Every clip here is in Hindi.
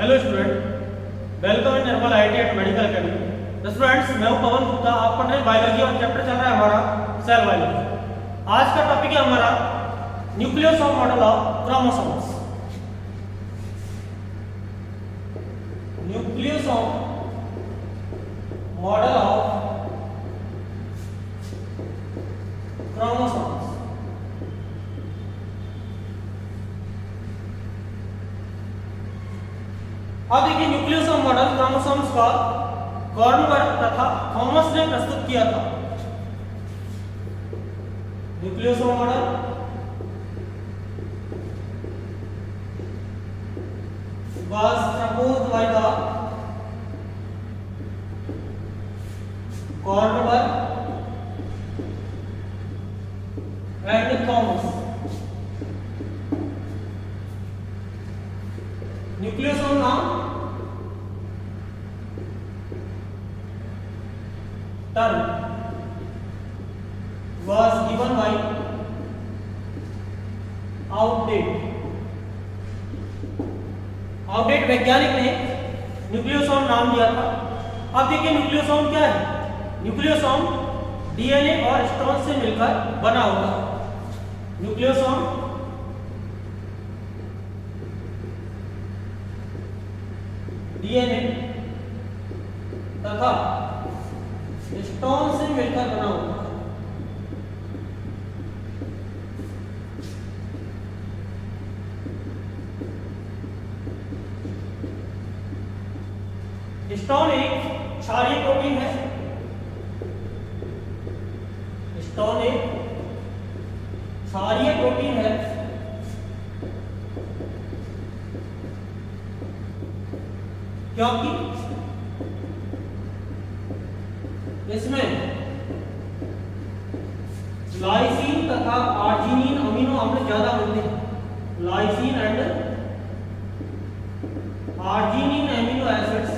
Hello student, welcome in Nirmal IT at medical academy. Students, मैं हूं पवन गुप्ता। आप पढ़ रहे हैं बायोलॉजी और चैप्टर चल रहा है हमारा सेल बायोलॉजी। आज का टॉपिक है हमारा nucleosome model of chromosomes. Nucleosome model of chromosomes. अब देखिए, न्यूक्लियोसोम मॉडल क्रोमोसोम्स का कॉर्नबर्ग तथा थॉमस ने प्रस्तुत किया था। Nucleosome model was proposed by the Kornberg and Thomas. Nucleosome नाम term was given by outdate वैज्ञानिक ने न्यूक्लियोसोम नाम दिया था। अब देखिए, न्यूक्लियोसोम क्या है? न्यूक्लियोसोम डीएनए और स्टोन से मिलकर बना होता है। न्यूक्लियोसोम डीएनए तथा स्टोन से मिलकर बना होता है। स्टोन एक क्षारीय प्रोटीन है। स्टोन एक क्षारीय प्रोटीन है क्योंकि इसमें लाइसीन तथा आर्जिनिन अमीनो अम्ल ज्यादा मिलते हैं। Lysine and arginine amino acids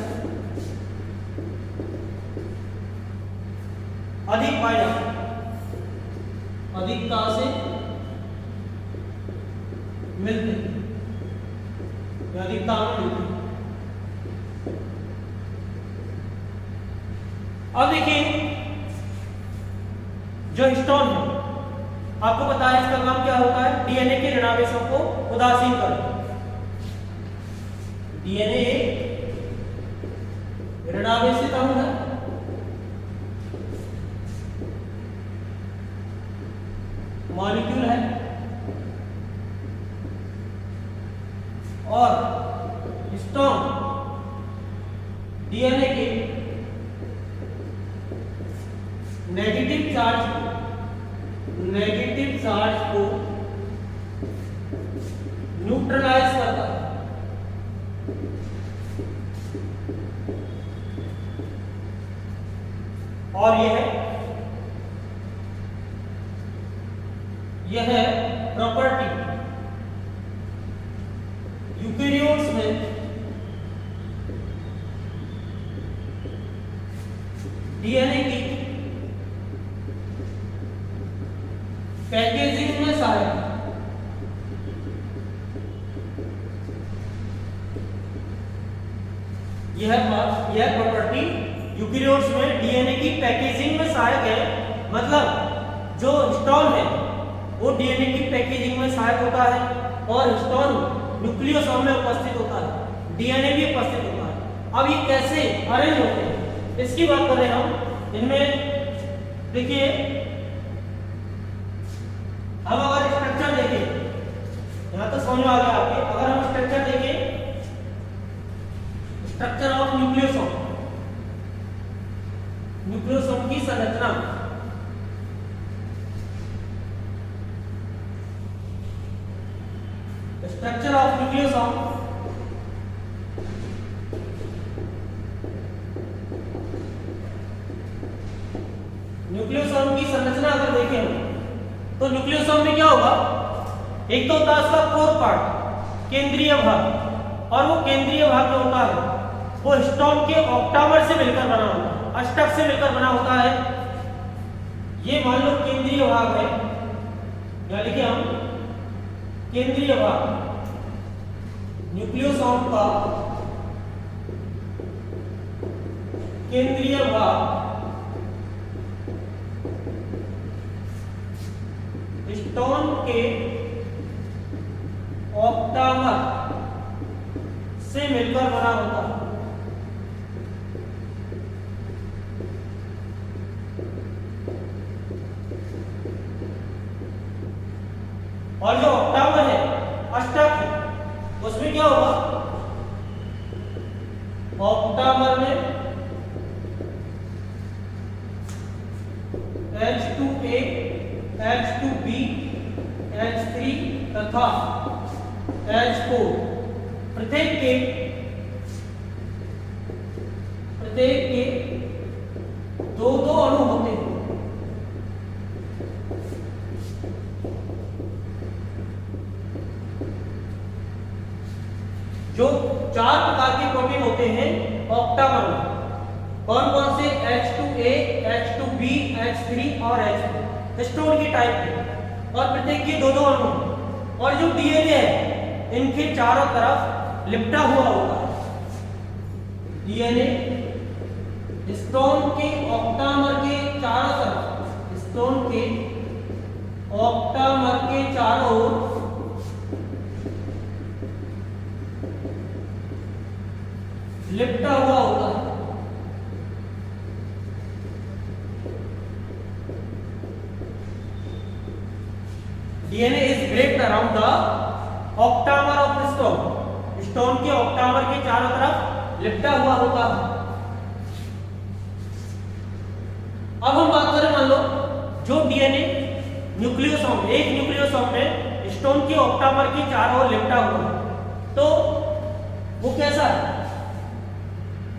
अधिक पाए जाते हैं, अधिकता से मिलते हैं, अधिकता में मिलते हैं। अब देखिए, जो हिस्टोन है, आपको पता है इसका काम क्या होता है? डीएनए के ऋणावेशों को उदासीन करना। डीएनए ऋणावेशित अणु है मॉलिक्यूल है और हिस्टोन डीएनए के नेगेटिव चार्ज को न्यूट्रलाइज करता है। और यह प्रॉपर्टी यूकेरियोट्स में डीएनए की पैकेजिंग में सहायक है। यह प्रॉपर्टी यूकेरियोट्स में डीएनए की पैकेजिंग में सहायक है। मतलब जो हिस्टोन है वो डीएनए की पैकेजिंग में सहायक होता है और हिस्टोन न्यूक्लियोसोम में उपस्थित होता है, डीएनए भी उपस्थित होता है। अब ये कैसे अरेंज होते हैं इसकी बात कर रहे हैं हम। इनमें देखिए, हम अगर स्ट्रक्चर देखें, यहां तो समझ में आ गया आपके। अगर हम स्ट्रक्चर देखें, स्ट्रक्चर ऑफ न्यूक्लियोसोम, न्यूक्लियोसोम की संरचना, स्ट्रक्चर ऑफ न्यूक्लियोसोम, न्यूक्लियोसोम की संरचना अगर देखें तो न्यूक्लियोसोम में क्या होगा? एक तो होता है उसका कोर पार्ट, केंद्रीय भाग, और वो केंद्रीय भाग जो होता है वो हिस्टोन के ऑक्टावर से मिलकर बना होता है, अष्टक से मिलकर बना होता है। ये मान लो केंद्रीय भाग है, यानी कि हम केंद्रीय भाग न्यूक्लियोसोम का केंद्रीय भाग स्टोन के ऑक्टामर से मिलकर बना होता है। और जो ऑक्टामर है, अष्टक है, उसमें क्या होगा? ऑक्टामर में H2A, H2B, H3 तथा H4 प्रत्येक के दो दो अणु होते हैं। जो 4 प्रकार के प्रोटीन होते हैं ऑक्टामर में। कौन कौन से? H2A, H2B, H3 और H4 स्टोन की टाइप है और प्रत्येक के दो दो अणु। और जो डीएनए है इनके चारों तरफ लिपटा हुआ होगा। डीएनए स्टोन के ऑक्टामर के चारों तरफ, स्टोन के ऑक्टामर के चारों ओर लिपटा हुआ होता है। DNA is wrapped around the octamer of the stone. Stone के ऑक्टामर के चारों तरफ लिपटा हुआ होता है। अब हम बात करें, मान लो जो डीएनए न्यूक्लियोसोम, एक न्यूक्लियोसोम में स्टोन के ऑक्टामर के चारों ओर लिपटा हुआ है, तो वो कैसा है?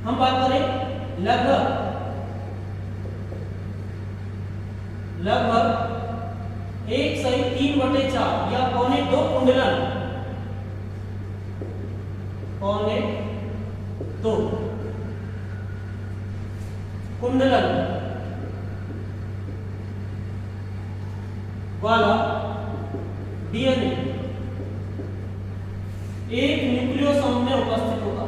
हम बात करें लगभग 1/3/4 या 1.25 कुंडलन, 1.25 कुंडलन वाला डीएनए एक न्यूक्लियोसोम में उपस्थित होगा।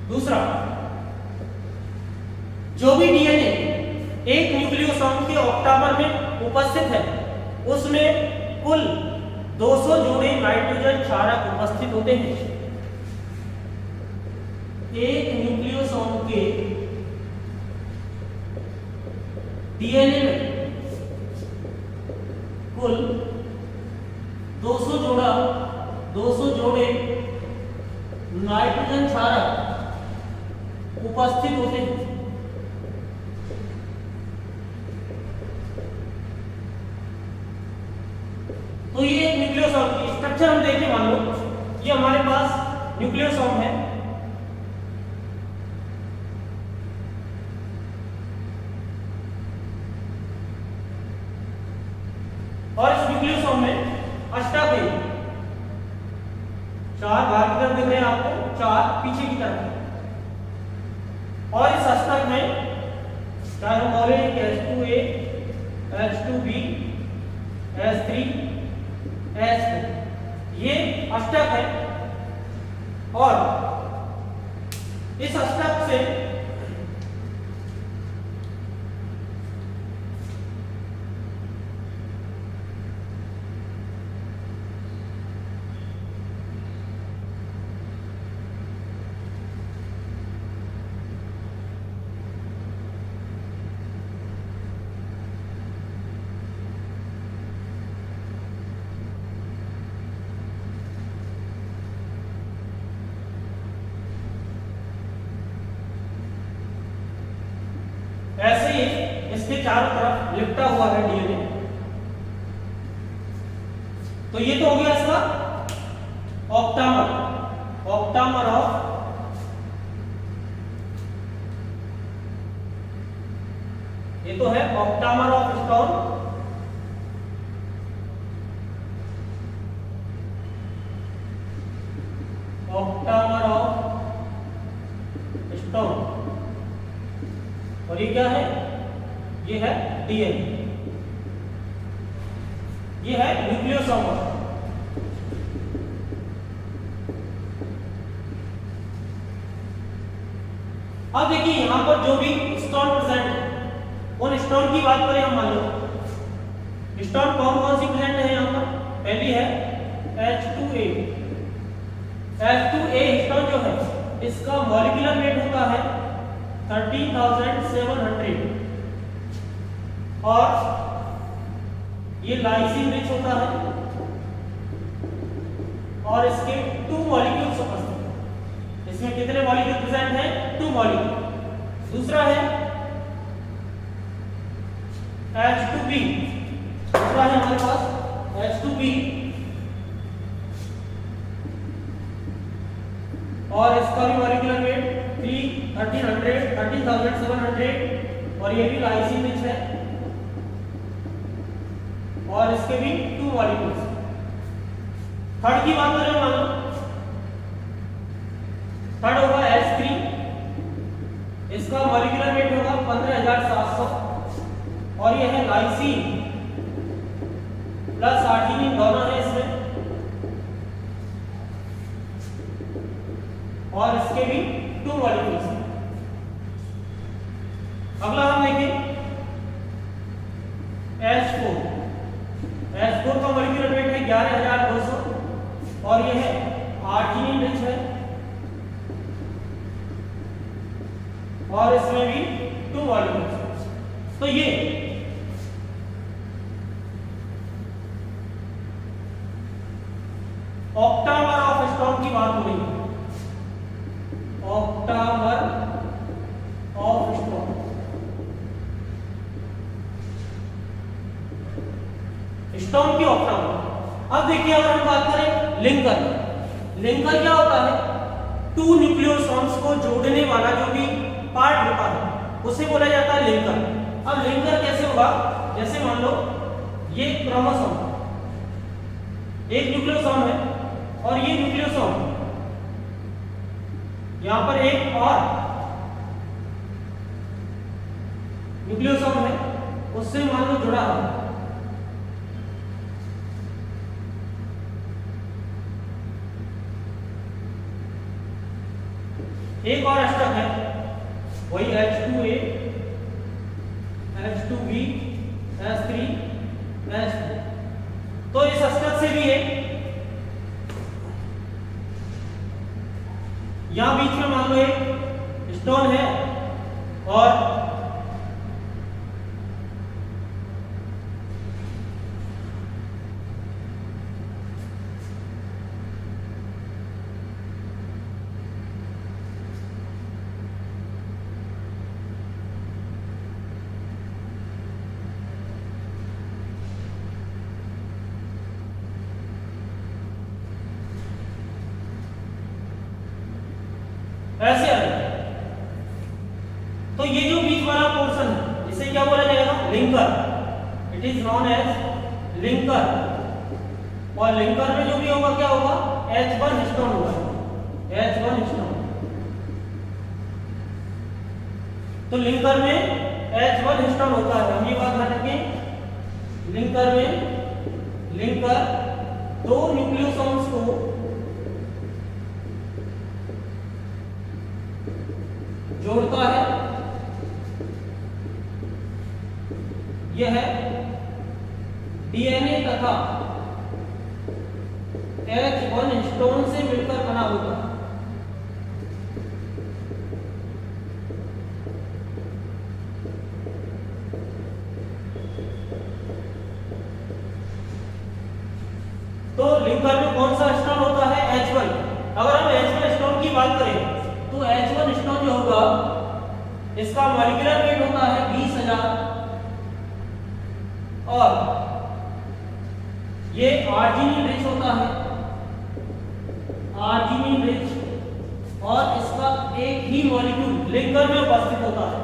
दूसरा, जो भी डीएनए एक न्यूक्लियोसोम के ऑक्टामर में उपस्थित है उसमें कुल 200 जोड़े नाइट्रोजन क्षारक उपस्थित होते हैं। एक न्यूक्लियोसोम के डीएनए में कुल 200 जोड़े नाइट्रोजन क्षारक उपस्थित होते हैं। तो ये एक न्यूक्लियोसोम की स्ट्रक्चर हम देखें, मान लो ये हमारे पास न्यूक्लियोसोम है। और इस न्यूक्लियोसोम में अष्टक है, 4 बाहर की तरफ दिख रहे हैं आपको, 4 पीछे की तरफ। और इस अष्टक में चाहे हम बोले H2A, H2B, H3, H4, ये अष्टक है। और इस अष्टक से ऐसे ही इसके चारों तरफ लिपटा हुआ है डीएनए। तो ये तो हो गया इसका ऑक्टामर ऑफ ये तो है octamer of stone. Octamer of stone. और ये क्या है? ये है डीएनए। ये है न्यूक्लियोसोम मॉडल। अब देखिए यहां पर जो भी हिस्टोन प्रेजेंट है, उन हिस्टोन की बात करें हम, मान लो हिस्टोन कौन कौन सी प्रेजेंट है यहां पर। पहली है H2A। H2A हिस्टोन जो है इसका मॉलिक्यूलर वेट होता है 13,700 और ये लाइसिन रिच होता है और इसके 2 मॉलिक्यूल्स उपस्थित हैं। इसमें कितने मॉलिक्यूल प्रेजेंट हैं? 2 मॉलिक्यूल। दूसरा है H2B। दूसरा है हमारे पास H2B और इसका भी मॉलिक्यूलर वेट 13,700 और ये भी लाइसिन रिच है और इसके भी 2 मॉलिक्यूल्स। थर्ड की बात करें मान लो, थर्ड होगा H3। इसका मॉलिक्यूलर वेट होगा 15,700 और ये है लाइसिन प्लस आर्जिनिन दोनों है इसमें और इसके भी 2 मॉलिक्यूल्स हैं। अगला हम देखें H4। H4 का मॉलिक्यूलर वेट है 11,200 और ये है आर्जिनिन रिच है और इसमें भी 2 मॉलिक्यूल्स। तो ये ऑक्टामर ऑफ हिस्टोन की बात हो रही है। ऑक्टामर ऑफ हिस्टोन, हिस्टोन की ऑक्टामर। अब देखिए अगर हम बात करें लिंकर, लिंकर क्या होता है? 2 न्यूक्लियोसोम्स को जोड़ने वाला जो भी पार्ट होता है उसे बोला जाता है लिंकर। अब लिंकर कैसे होगा? जैसे मान लो ये क्रोमोसोम, एक न्यूक्लियोसोम है और ये न्यूक्लियोसोम, यहां पर एक और न्यूक्लियोसोम है, उससे मान लो जुड़ा है। एक और अष्टक है, वही H2A, H2B, H3, H4। तो इस अष्टक से भी है, यहां बीच में मान लो एक स्टोन है और ऐसे आ जाए। तो ये जो बीच वाला पोर्शन है इसे क्या बोला जाएगा? Linker. It is known as linker. और लिंकर में जो भी होगा क्या होगा? H1 हिस्टोन होगा, H1 हिस्टोन। तो लिंकर में H1 हिस्टोन होता है, हम ये बात ध्यान रखें। लिंकर में लिंकर 2 न्यूक्लियोसोम्स को जोड़ता है। यह है डीएनए तथा H1 हिस्टोन से मिलकर बना होगा। तो लिंकर में कौन सा हिस्टोन होता है? H1। अगर हम H1 हिस्टोन की बात करें तो H1 हिस्टोन जो होगा इसका मॉलिक्यूलर वेट होता है 20,000 और ये आर्जिनिन रिच होता है, आर्जिनिन रिच, और इसका एक ही मॉलिक्यूल लिंकर में उपस्थित होता है।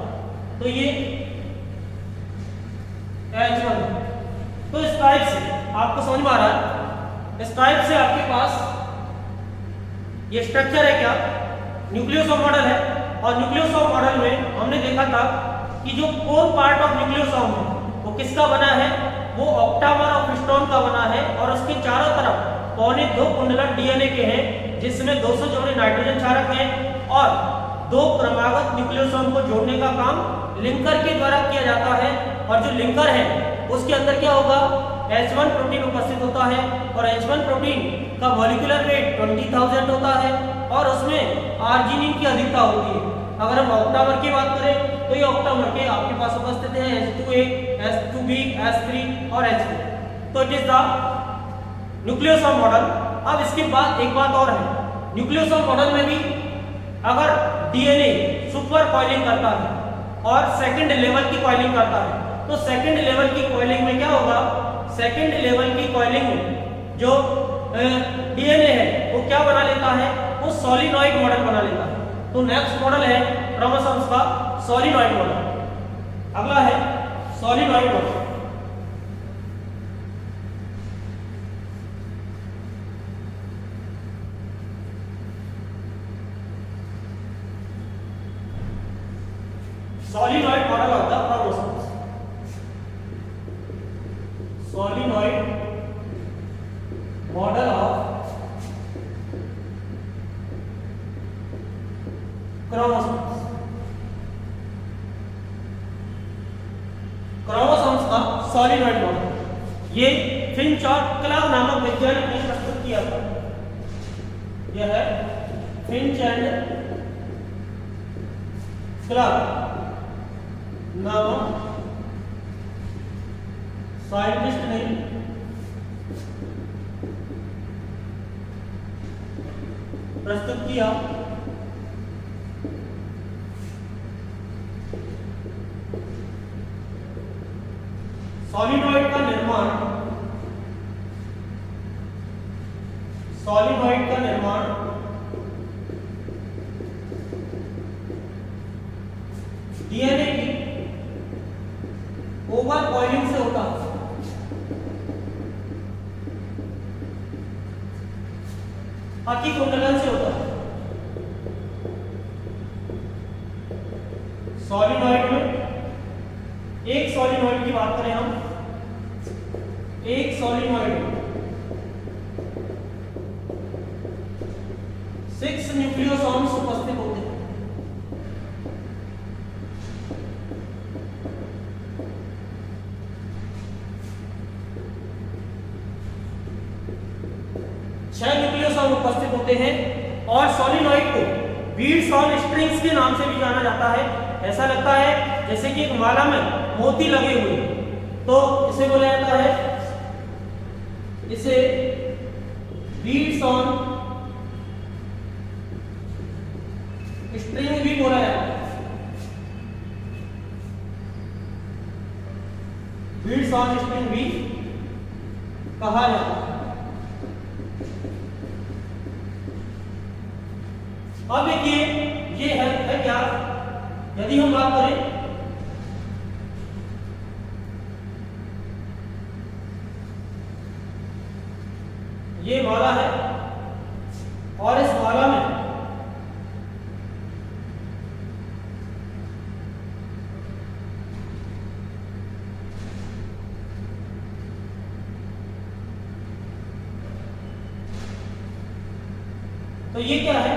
तो ये H1। तो इस टाइप से आपको समझ में आ रहा है? इस टाइप से आपके पास ये स्ट्रक्चर है क्या? न्यूक्लियोसोम मॉडल है। और न्यूक्लियोसोम मॉडल में हमने देखा था कि जो कोर पार्ट ऑफ न्यूक्लियोसोम है वो किसका बना है? वो ऑक्टामर ऑफ हिस्टोन का बना है और उसके चारों तरफ पौने 2 कुंडलन डीएनए के हैं, जिसमें 200 जोड़े नाइट्रोजन क्षारक हैं और 2 क्रमागत न्यूक्लियोसोम को जोड़ने का काम लिंकर के द्वारा किया जाता है। और जो लिंकर है उसके अंदर क्या होगा, H1 प्रोटीन उपस्थित होता है और H1 प्रोटीन का मॉलिक्यूलर वेट 20,000 होता है और उसमें आर्जिनिन की अधिकता होती है। अगर हम ऑक्टामर की बात करें तो ये ऑक्टामर के आपके पास उपस्थित है H2A, H2B, H3 और H4। तो it is the nucleosome model. अब इसके बाद एक बात और है, न्यूक्लियोसोम मॉडल में भी अगर डीएनए सुपर कॉइलिंग करता है और सेकंड लेवल की कॉइलिंग करता है, तो सेकंड लेवल की कॉइलिंग में क्या होगा, सेकंड लेवल की कॉइलिंग में जो डीएनए है वो क्या बना लेता है, वो सोलिनॉइड मॉडल बना लेता है। तो नेक्स्ट मॉडल है क्रोमोसोम्स का सोलिनॉइड मॉडल। अगला है solenoid model. solenoid model of the chromosomes. Solenoid model of chromosomes. Chromosomes का सॉलिनॉइड मॉडल ये फिंच और क्लार्क नामक वैज्ञानिक ने प्रस्तुत किया था। यह है फिंच एंड क्लार्क नामक साइंटिस्ट ने प्रस्तुत किया। सॉलिनॉइड का निर्माण डीएनए की ओवर कॉइलिंग से होता है। अतिकुंडलन से होता है। सॉलिनॉइड में एक सॉलिनॉइड की बात करें हम, एक सॉलिनॉइड में 6 न्यूक्लियोसोम्स उपस्थित होते हैं। उपस्थित होते हैं और सॉलिनॉइड को बीड्स ऑन स्ट्रिंग्स के नाम से भी जाना जाता है। ऐसा लगता है जैसे कि एक माला में मोती लगे हुए, तो इसे बोला जाता है, इसे बीड्स ऑन स्ट्रिंग भी बोला जाता है। बीड्स ऑन स्ट्रिंग भी कहा जाता है। अब देखिए ये है क्या, यदि हम बात करें ये माला है और इस माला में तो ये क्या है,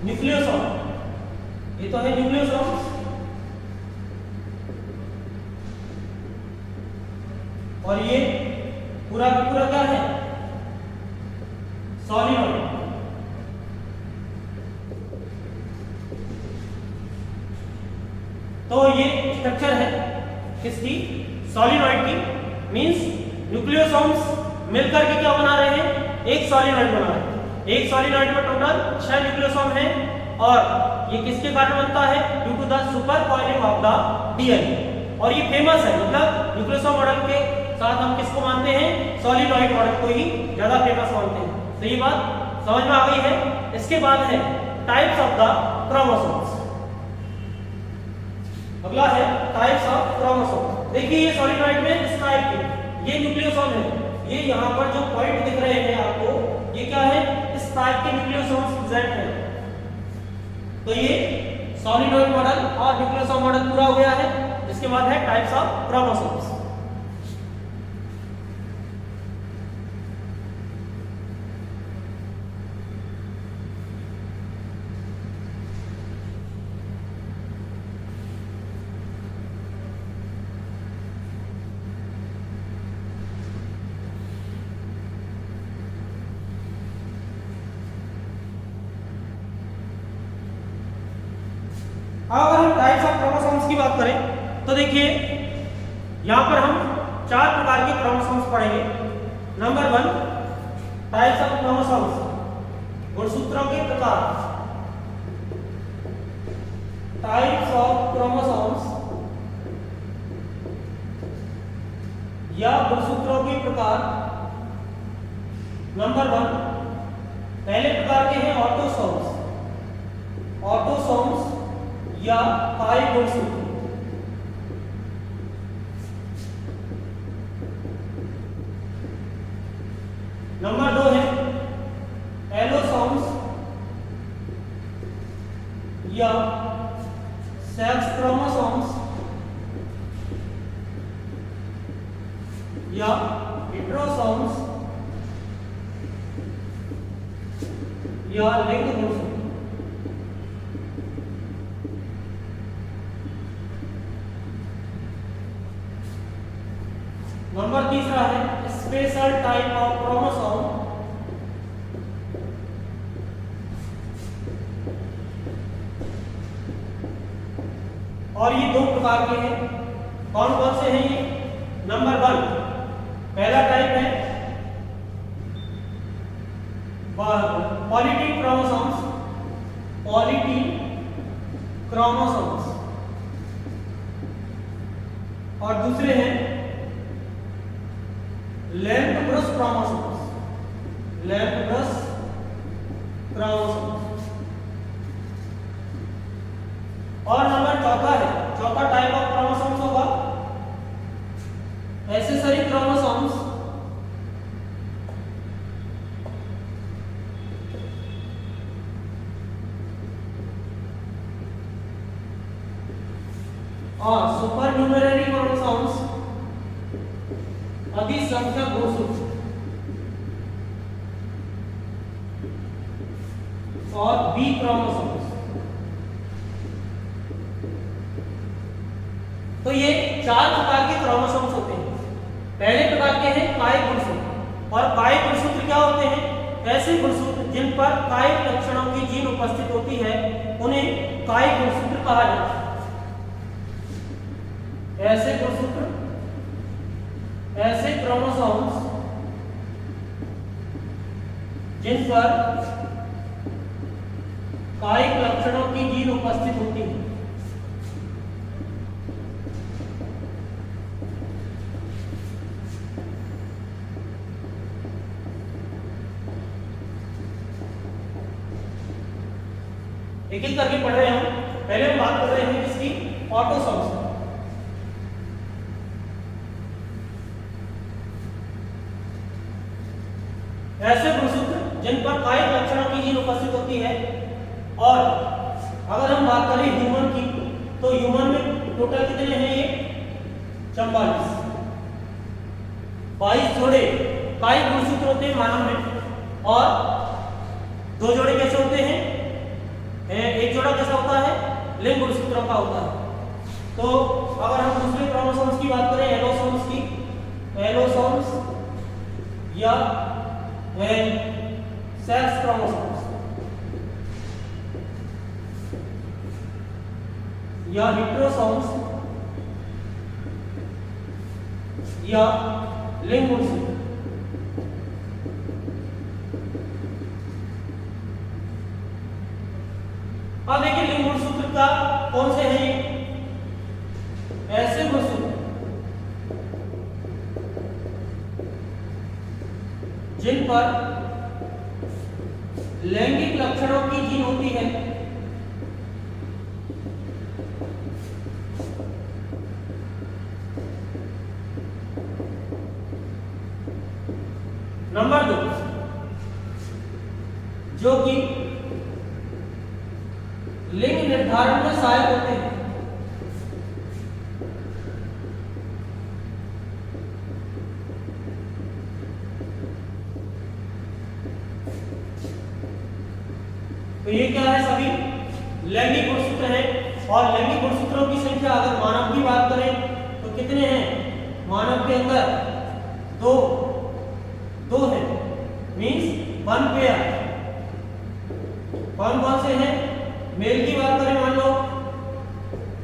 न्यूक्लियोसोम। ये तो है न्यूक्लियोसोम और ये पूरा का पूरा क्या है, सॉलिनॉइड। तो ये स्ट्रक्चर है किसकी, सॉलिनॉइड की। मींस न्यूक्लियोसोम्स मिलकर के क्या बना रहे हैं, एक सॉलिनॉइड बना रहे हैं। एक सॉलिनॉइड में टोटल 6 न्यूक्लियोसोम है और ये किसके कारण बनता है, due to the super coiling of the DNA. और ये फेमस है, मतलब न्यूक्लियोसोम मॉडल के साथ हम किसको मानते हैं, सॉलिनॉइड मॉडल को ही ज्यादा फेमस मानते हैं। तो ये बात समझ में आ गई है। इसके बाद है टाइप्स ऑफ द क्रोमोसोम्स। अगला है टाइप्स ऑफ क्रोमोसोम। देखिए ये सॉलिनॉइड में इस टाइप के, ये न्यूक्लियोसोम है, ये यहाँ पर जो पॉइंट दिख रहे हैं आपको, ये क्या है, इस टाइप के न्यूक्लियोसोम्स प्रेजेंट है। तो ये सॉलिनॉइड मॉडल और न्यूक्लियोसोम मॉडल पूरा हो गया है। इसके बाद है टाइप्स ऑफ क्रोमोसोम्स। अगर हम टाइप्स ऑफ क्रोमोसोम्स की बात करें तो देखिए यहाँ पर हम 4 प्रकार के क्रोमोसोम्स पढ़ेंगे। नंबर 1 टाइप्स ऑफ क्रोमोसोम्स, गुणसूत्रों के प्रकार। टाइप्स ऑफ क्रोमोसोम्स या गुणसूत्रों के प्रकार। नंबर 1 पहले प्रकार के हैं ऑटोसोम्स, ऑटोसोम्स या पाई गुणसूत्र। नंबर 2 है एलोसोम्स या सेक्स क्रोमोसोम्स या हेटेरोसोम्स या लिंग गुणसूत्र। नंबर 3 है स्पेशल टाइप ऑफ क्रोमोसोम। और ये 2 प्रकार के हैं। कौन कौन से हैं ये? नंबर 1 पहला टाइप है पॉलीटी क्रोमोसोम्स, पॉलीटी क्रोमोसोम्स। और दूसरे हैं लैम्पब्रस क्रोमोसोम्स, लैम्पब्रस क्रोमोसोम्स। और नंबर 4 है, चौथा टाइप ऑफ क्रोमोसोम्स होगा एक्सेसरी क्रोमोसोम्स। और सुपर न्यूमेररी क्रोमोसोम्स, अधिसंख्यक गुणसूत्र। और बी क्रोमोसोम्स। तो ये 4 प्रकार के क्रोमोसोम्स होते हैं। पहले प्रकार के हैं कायिक गुणसूत्र। और कायिक गुणसूत्र क्या होते हैं? ऐसे गुणसूत्र जिन पर कायिक लक्षणों की जीन उपस्थित होती है उन्हें कायिक गुणसूत्र कहा जाता है। ऐसे गुणसूत्र, ऐसे क्रोमोसोम्स जिन पर कायिक लक्षणों की जीन उपस्थित होती है एक एक करके पढ़ रहे हैं हम। पहले हम बात कर रहे हैं किसकी? ऑटोसोम्स। ऐसे गुणसूत्र जिन पर कायिक लक्षणों की जीन उपस्थित होती है। और अगर हम बात करें ह्यूमन की तो ह्यूमन में टोटल कितने हैं? ये 44, 22 जोड़े कायिक गुणसूत्र होते हैं मानव में। और 2 जोड़े कैसे होते हैं? एक जोड़ा कैसा होता है? लिंग गुणसूत्रों का होता है। तो अगर हम दूसरे क्रोमोसोम्स की बात करें, एलोसोम्स की, एलोसोम्स या सेक्स क्रोमोसोम्स या हेटेरोसोम्स या लिंग गुणसूत्र। अब देखिए लिंग गुणसूत्र का कौन से हैं? ऐसे गुणसूत्र जिन पर लैंगिक लक्षणों की जीन होती है। नंबर 2 जो कि लिंग निर्धारण में सहायक होते हैं। तो ये क्या है? सभी लैंगिक गुणसूत्र हैं। और लैंगिक गुणसूत्रों की संख्या अगर मानव की बात करें तो कितने हैं? मानव के अंदर 2 है, मीन्स 1 पेयर। कौन कौन से हैं? मेल की बात करें मान लो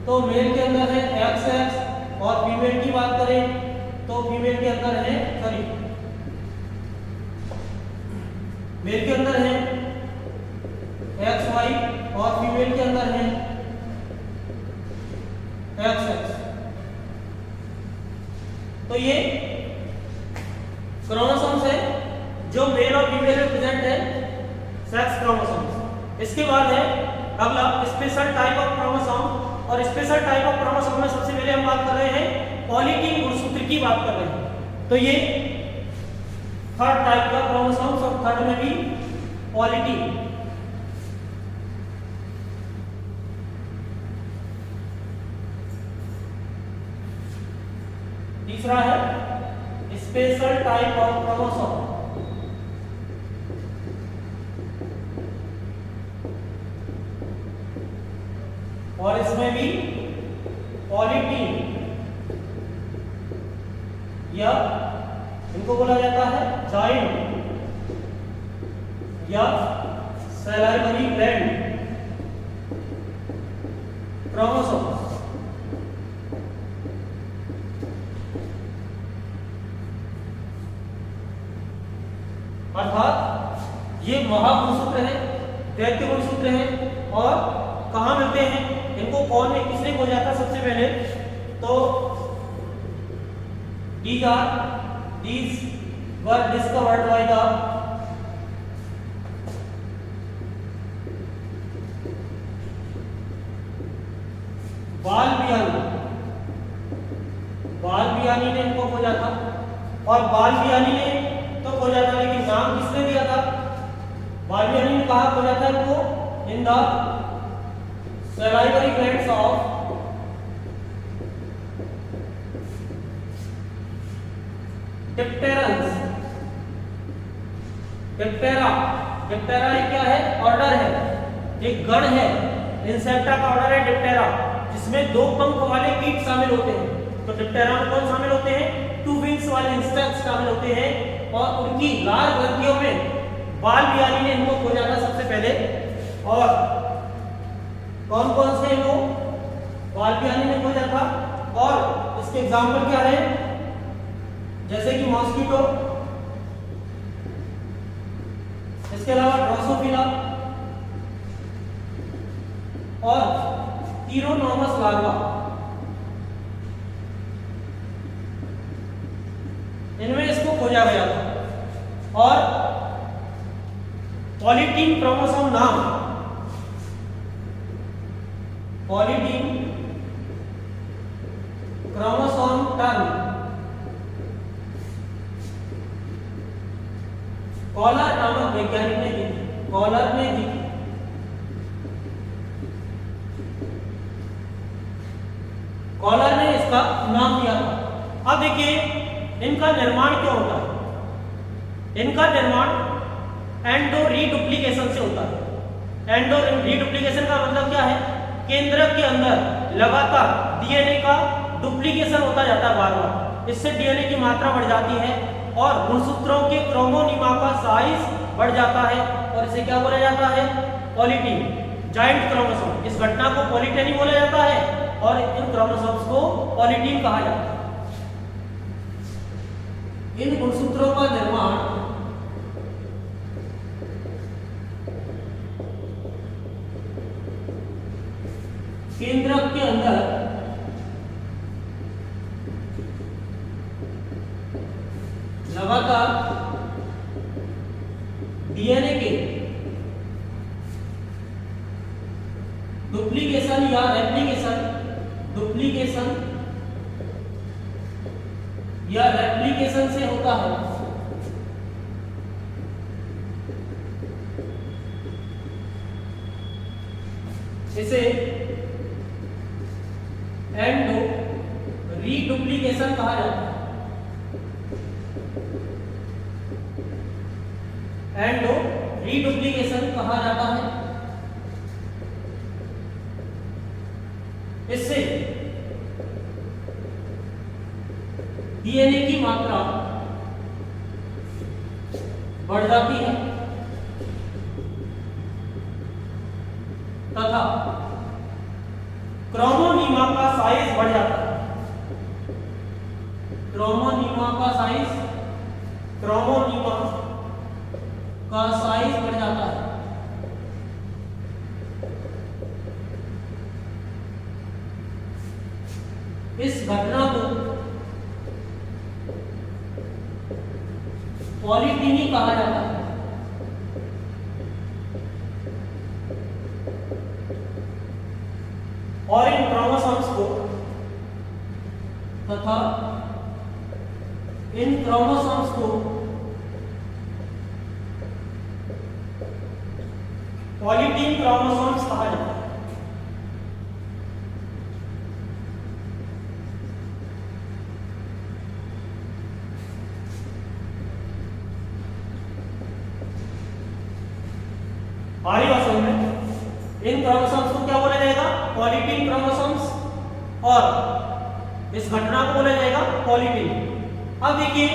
तो मेल के अंदर है XX और फीमेल की बात करें तो फीमेल के अंदर है मेल के अंदर है XY और फीमेल के अंदर है XX। तो ये क्रोमोसोम्स है जो मेल और फीमेल में प्रेजेंट है, सेक्स क्रोमोसोम्स। इसके बाद है अगला स्पेशल टाइप ऑफ क्रोमोसोम, और स्पेशल टाइप ऑफ क्रोमोसोम में सबसे पहले हम बात कर रहे हैं पॉलीटीन गुणसूत्र की बात कर रहे हैं। तो ये थर्ड टाइप का क्रोमोसोम्स और थर्ड में भी पॉलीटीन। तीसरा है स्पेशल टाइप ऑफ क्रोमोसोम, और इसमें भी पॉलीटीन या इनको बोला जाता है जॉइंट या सैलाइवरी ग्लैंड क्रोमोसोम। अर्थात ये महागुणसूत्र है, दैत्य गुणसूत्र है, और कहाँ मिलते हैं इनको, कौन ने किसने खोजा था सबसे पहले, तो these were discovered by the बालबियानी ने इनको खोजा था। और बालबियानी ने तो खोजा था, लेकिन नाम किसने दिया था, बालबियानी ने कहा खोजा था इनको, in the salivary glands of dipterans. Diptera एक क्या है, ऑर्डर है, एक गण है, इंसेक्टा का ऑर्डर है डिप्टेरा, जिसमें दो पंख वाले कीट शामिल होते हैं। तो डिप्टेरा में कौन शामिल होते हैं, टू विंग्स वाले इंसेक्ट्स शामिल होते हैं, और उनकी लाल ग्रंथियों में बालबियानी ने इनको खोजा था सबसे पहले। और कौन कौन से वो बालबियानी ने खोजा था, और इसके एग्जाम्पल क्या है, जैसे कि मॉस्किटो, इसके अलावा ड्रोसोफिला और कीरोनोमस लार्वा, इनमें इसको खोजा गया था। और पॉलीटीन क्रोमोसोम नाम, पॉलीटीन क्रोमोसोम टर्म कॉलर नामक वैज्ञानिक ने दी, कॉलर ने दी। कॉलर ने इसका नाम दिया था। अब देखिए इनका निर्माण क्यों होता है, इनका निर्माण एंडो रीडुप्लीकेशन से होता है। एंडो रीडुप्लीकेशन का मतलब क्या है, केंद्रक के अंदर लगातार डीएनए का डुप्लीकेशन होता जाता है बार बार, इससे डीएनए की मात्रा बढ़ जाती है और गुणसूत्रों के क्रोमोनिमा का साइज बढ़ जाता है, और इसे क्या बोला जाता है, पॉलीटीन जॉइंट क्रोमोसोम। इस घटना को पॉलीटेनी बोला जाता है और इन क्रोमोसोम्स को पॉलीटीन कहा जाता है। इन गुणसूत्रों का निर्माण केंद्रक के अंदर लगातार डीएनए के डुप्लीकेशन या रेप्लिकेशन से होता है। इसे एंडो रीडुप्लीकेशन कहा जाता है। एंडो रीडुप्लीकेशन कहा जाता है। इससे डीएनए की मात्रा बढ़ जाती है तथा क्रोमोनिमा का साइज बढ़ जाता है, क्रोमोसोमा का साइज बढ़ जाता है। इस घटना को पॉलीटिनी कहा जाता है। और इन क्रोमोसोम्स को तथा इन क्रोमोसोम्स को पॉलीटीन क्रोमोसोम्स कहा जाता है। आगे बात समझ में, इन क्रोमोसोम्स को क्या बोला जाएगा? पॉलीटीन क्रोमोसोम्स, और इस घटना को बोला जाएगा पॉलीटीन। अब देखिए,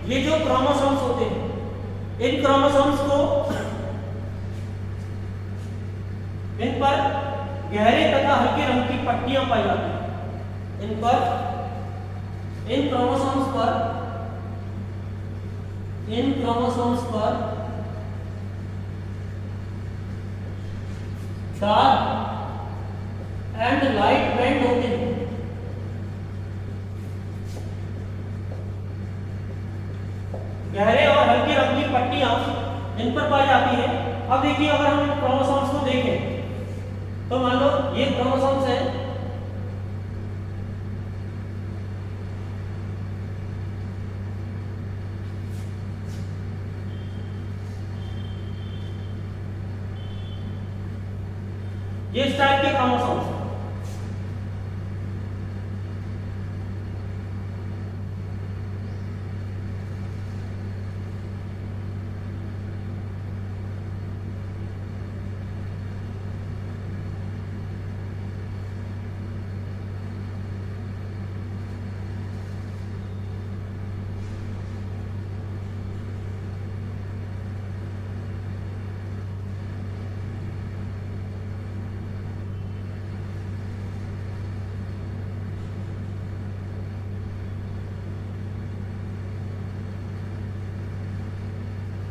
ये जो क्रोमोसोम्स होते हैं, इन क्रोमोसोम्स को इन पर गहरे तथा हल्के रंग की पट्टियां पाई जाती हैं। इन क्रोमोसोम्स पर डार्क एंड लाइट बैंड होते हैं। गहरे और हल्के रंग की पट्टियां इन पर पाई जाती है। अब देखिए, अगर हम क्रोमोसोम्स को देखें तो मान लो ये क्रोमोसोम्स है, ये इस टाइप के क्रोमोसोम्स।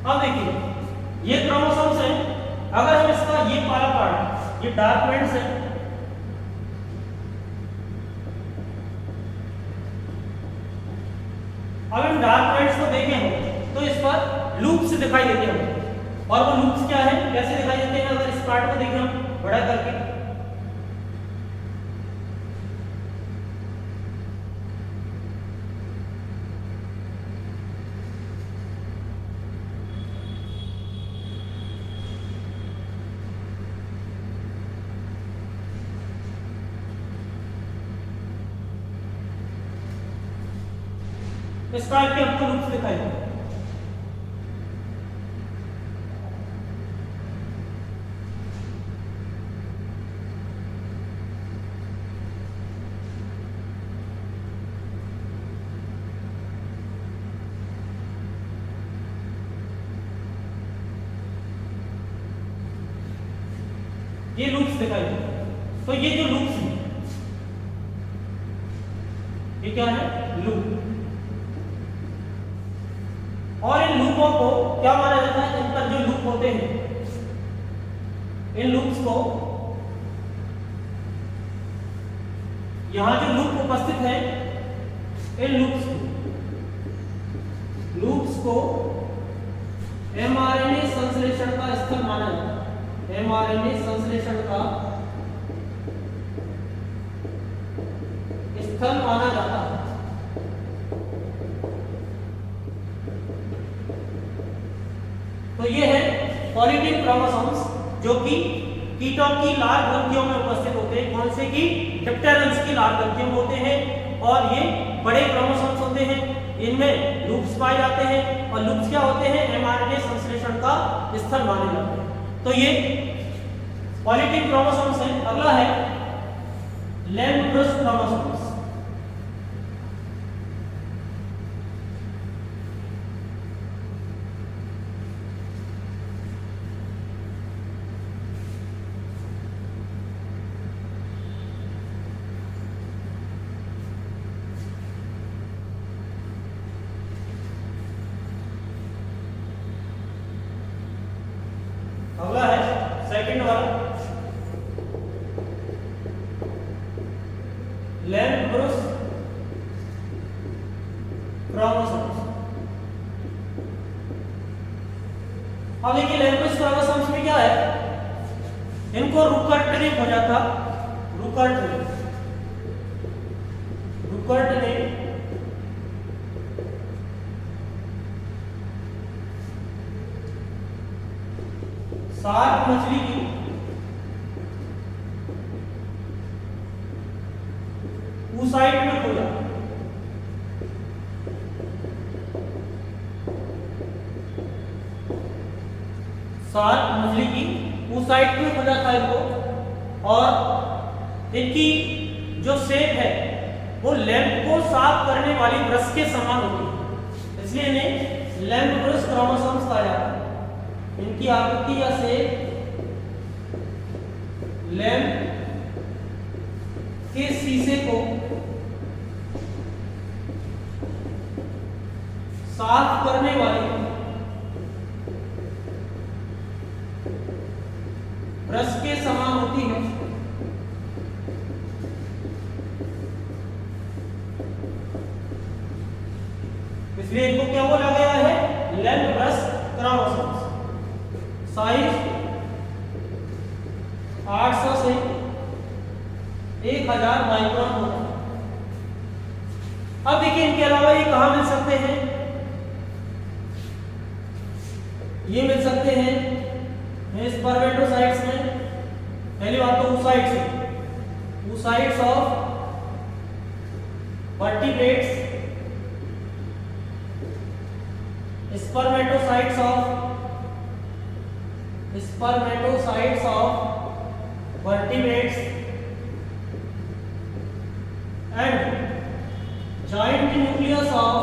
अब देखिए, ये क्रोमोसोम्स हैं। अगर हम इसका ये वाला पार्ट, ये डार्क बैंड्स है, अब इन डार्क बैंड्स को देखें हम तो इस पर लूप्स दिखाई देते हैं। और वो लूप्स क्या है, कैसे दिखाई देते हैं? अगर इस पार्ट को देखें हम बड़ा करके, इस टाइप के आपको लूप्स दिखाई देंगे। ये लूप्स दिखाई देंगे। तो ये जो लूप्स हैं, ये क्या है? लूप। और इन लूपों को क्या माना जाता है? इन पर जो लूप होते हैं, इन लूप्स को, यहां जो लूप उपस्थित है, इन लूप्स को एमआरएनए संश्लेषण का स्थल माना जाता है। एमआरएनए संश्लेषण का स्थल माना जाता है। तो ये है पॉलीटीन क्रोमोसोम्स, जो कि कीटों की लाल ग्रंथियों में उपस्थित होते हैं। कौन से की? डिप्टेरन्स की लाल ग्रंथियों में होते हैं। और ये बड़े क्रोमोसोम्स होते हैं, इनमें लूप्स पाए जाते हैं। और लूप्स क्या होते हैं? एमआरएनए संश्लेषण का स्थल माने जाते हैं। तो ये पॉलीटीन क्रोमोसोम्स है। अगला है लैम्ब्रुस क्रोमोसोम्स। ने खोजा था, रुकर्ट ने शार्क मछली की ऊसाइट में खोजा। शार्क मछली की ऊसाइट में खोजा था इनको, और इनकी जो शेप है वो लैंप को साफ करने वाली ब्रश के समान होती है, इसलिए इन्हें लैंप ब्रश क्रोमोसोम्स कहा जाता है। इनकी आकृति या शेप लैंप के शीशे को साफ करने वाली ब्रश के समान होती है। इसलिए इनको क्या बोला गया है, लैंप ब्रश क्रोमोसोम्स। साइज 800 से 1000 माइक्रोन होता है। अब देखिए इनके अलावा ये कहां मिल सकते हैं, ये मिल सकते हैं स्पर्मेटोसाइट्स में। पहली बात तो oocytes of vertebrates, spermatocytes of vertebrates and giant nucleus of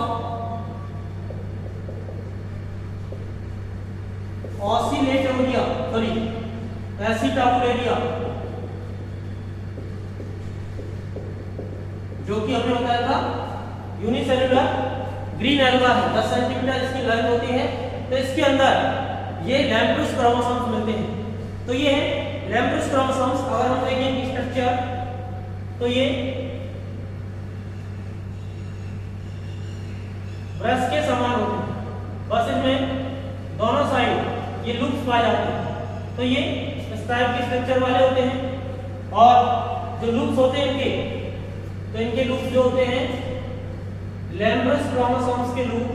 एसिटाबुलेरिया, जो कि हमने बताया था यूनिसेलुलर ग्रीन एल्गा है, 10 सेंटीमीटर इसकी लेंथ होती है। तो इसके अंदर ये लैम्ब्रुस क्रोमोसोम्स मिलते हैं। तो ये है लैम्ब्रुस क्रोमोसोम्स। अगर हम देखें इनकी स्ट्रक्चर तो ये ब्रश के समान होते हैं, बस इनमें दोनों साइड ये लूप्स पाए जाते हैं। तो ये इस टाइप के स्ट्रक्चर वाले होते हैं। और जो लूप्स होते हैं इनके लूप्स जो होते हैं लैम्ब्रस क्रोमोसोम्स के लूप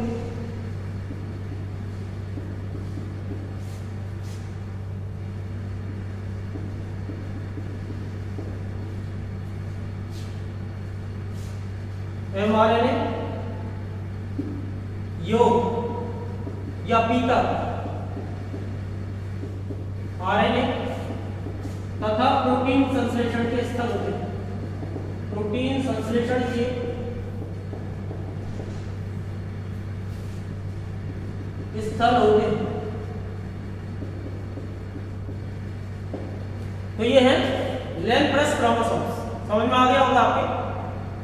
mRNA, योग या पीता RNA तथा प्रोटीन संश्लेषण के स्थल होते हैं। प्रोटीन संश्लेषण के स्थल होते हैं। तो ये है लैम्ब्रस क्रोमोसोम्स। समझ में आ गया होगा आपके।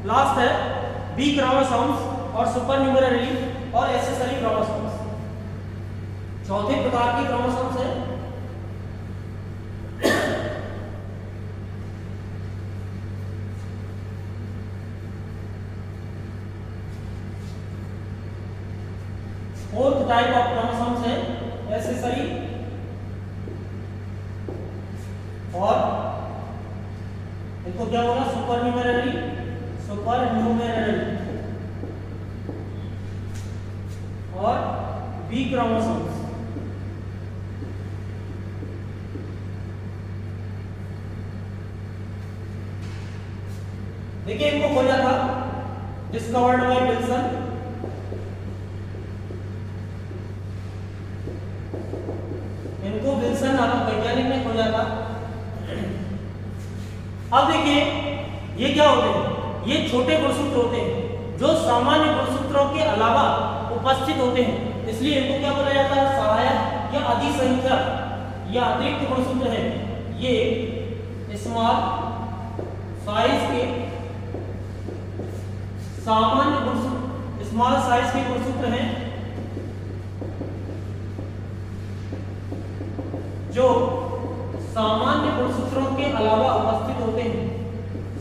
लास्ट है बी क्रोमोसोम्स और सुपरन्यूमेररी और एक्सेसरी क्रोमोसोम्स। चौथे प्रकार के क्रोमोसोम्स हैं फोर्थ टाइप ऑफ क्रोमोसोम्स है एक्सेसरी और इनको क्या बोला सुपरन्यूमेररी और बी क्रोमोसोम्स। देखिए इनको खोजा था डिस्कवर्ड बाय विल्सन। इनको विल्सन नामक वैज्ञानिक ने खोजा था। अब देखिए ये क्या होते हैं, ये छोटे गुणसूत्र होते हैं जो सामान्य गुणसूत्रों के अलावा उपस्थित होते हैं। इसलिए इनको क्या बोला जाता है, सहायक या अधिसंख्यक या अतिरिक्त गुणसूत्र हैं। ये स्मॉल साइज के सामान्य गुणसूत्र, स्मॉल साइज के गुणसूत्र हैं जो सामान्य गुणसूत्रों के अलावा उपस्थित होते हैं।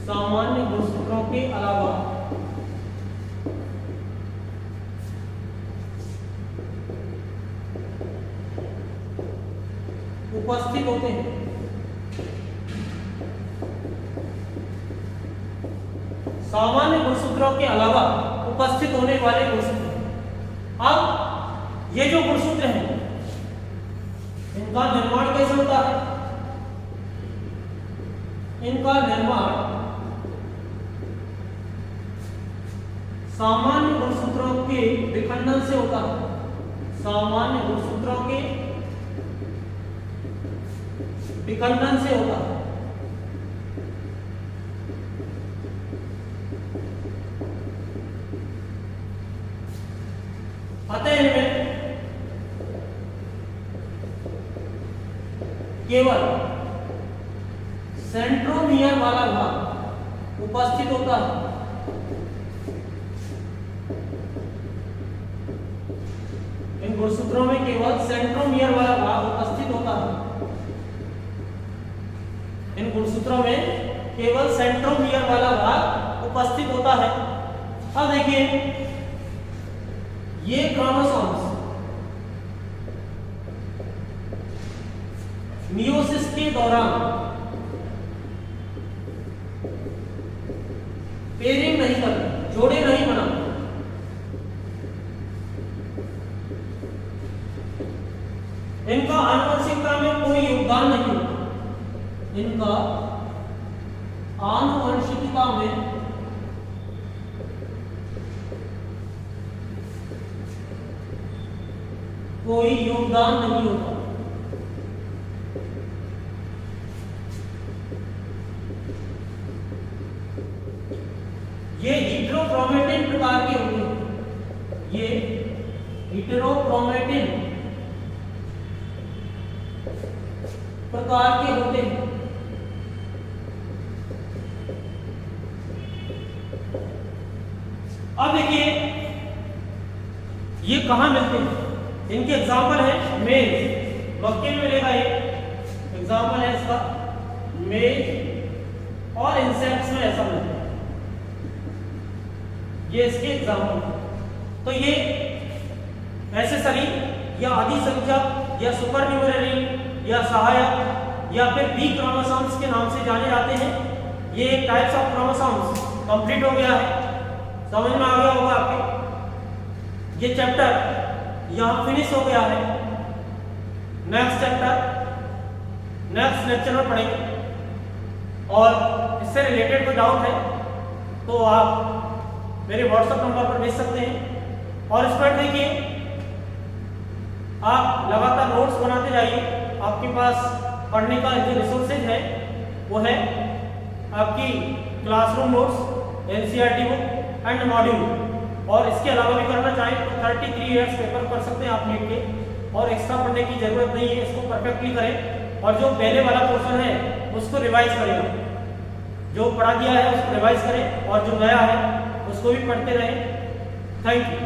सामान्य गुणसूत्रों के अलावा उपस्थित होते हैं। सामान्य गुणसूत्रों के अलावा उपस्थित होने वाले गुणसूत्र। अब ये जो गुणसूत्र हैं इनका निर्माण कैसे होता है? इनका निर्माण सामान्य गुणसूत्रों के विखंडन से होता है। सामान्य गुणसूत्रों के विखंडन से होता है। अतः इनमें केवल सेंट्रोमियर वाला भाग उपस्थित होता है। इन गुणसूत्रों में केवल सेंट्रोमियर वाला भाग उपस्थित होता है। इन गुणसूत्रों में केवल सेंट्रोमियर वाला भाग उपस्थित होता है। अब देखिए ये क्रोमोसोम्स मियोसिस के दौरान पेयरिंग नहीं करते, जोड़े नहीं बनाते। इनका आनुवंशिकता में कोई योगदान नहीं होता। इनका आनुवंशिकता में कोई योगदान नहीं होता। ये हेटेरोक्रोमेटिन प्रकार के होते हैं। ये हेटेरोक्रोमेटिन प्रकार के होते हैं। अब देखिए ये कहां मिलते हैं? इनके एग्जाम्पल है मेज, मक्के में मिलेगा। ये एग्जाम्पल है इसका मेज, और इंसेक्ट्स में ऐसा मिलता है। ये इसके एग्जाम्पल। तो ये नेसेसरी या आदि संख्या या सुपर न्यूमररी या सहायक या फिर बी क्रोमोसोम्स के नाम से जाने जाते हैं। ये टाइप्स ऑफ क्रोमोसोम्स कंप्लीट हो गया है। समझ में आ गया होगा आपके। ये चैप्टर यहाँ फिनिश हो गया है। नेक्स्ट चैप्टर नेक्स्ट लेक्चर में पढ़ेंगे। और इससे रिलेटेड कोई डाउट है तो आप मेरे व्हाट्सएप नंबर पर भेज सकते हैं। और इस पर देखिए आप लगातार नोट्स बनाते जाइए। आपके पास पढ़ने का जो रिसोर्सेज है वो है आपकी classroom notes, NCERT book and module. और इसके अलावा भी करना चाहें तो 33 ईयर्स पेपर कर सकते हैं आप नीट के। और एक्स्ट्रा पढ़ने की जरूरत नहीं है, इसको परफेक्टली करें। और जो पहले वाला पोर्शन है उसको रिवाइज करें। जो पढ़ा गया है उसको रिवाइज करें और जो नया है उसको भी पढ़ते रहें। Thank you.